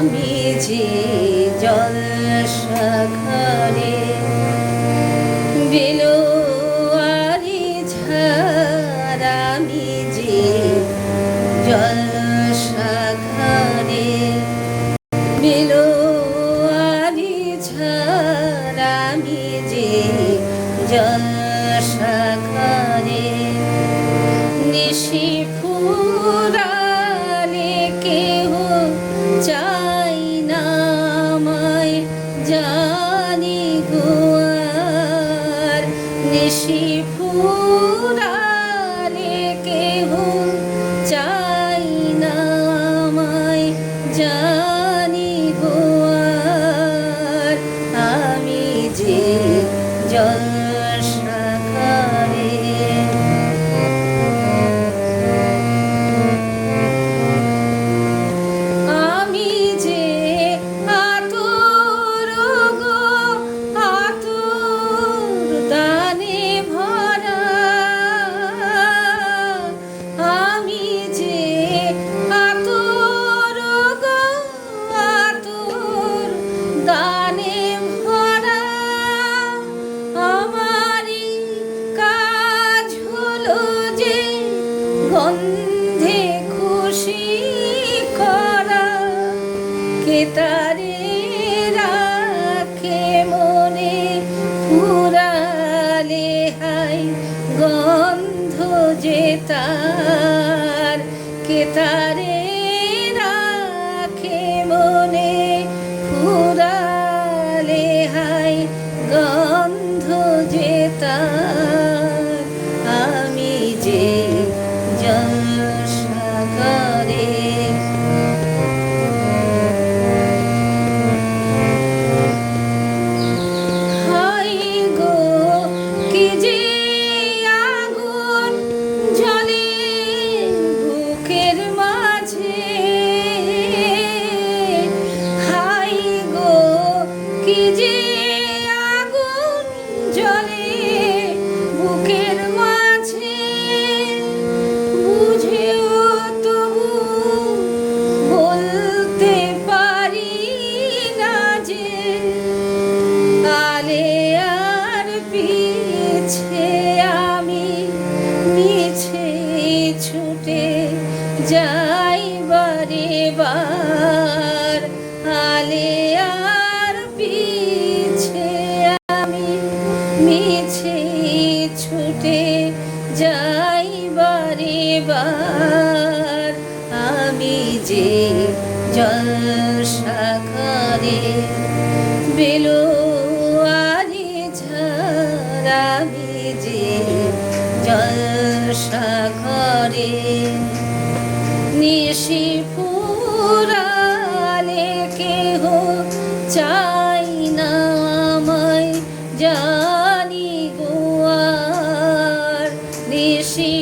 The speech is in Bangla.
আমি যে জলসাঘরে বেলোয়ারি ঝাড়, আমি যে জলসাঘরে বেলোয়ারি ঝাড়, আমি যে জলসাঘরে নিশি ফুরালে কেহ চাই না আমায়, জানি গো আর নিশি ফুরালে কেহ চাই না আমায়, জানি গো আর আমি যে জলসাঘরে গন্ধে খুশি করা, কেতারে রাখে মনে ফুরালে হাই গন্ধ যে তার, কেতারে রাখে মনে ফুরালে হাই গন্ধ যে তার, আমি যে জলসাঘরে হাই গো কি যে আগুন জ্বলে বুকের মাঝে, হাই গো কি যে আগুন জ্বলে বুকের মাঝে, বুঝেও তবু বলতে পারি না যে আলে আর পিছে আমি মিছে ছুটে যাই বারে বার, আলে আর পিছে আমি মিছে ছুটে যাই বারে বার, আমি যে জলসাঘরে বেলোয়ারি ঝাড়, আমি যে জলসাঘরে নিশি ফুরালে কেহ চাই না আমায়, জানি গো আর নিশি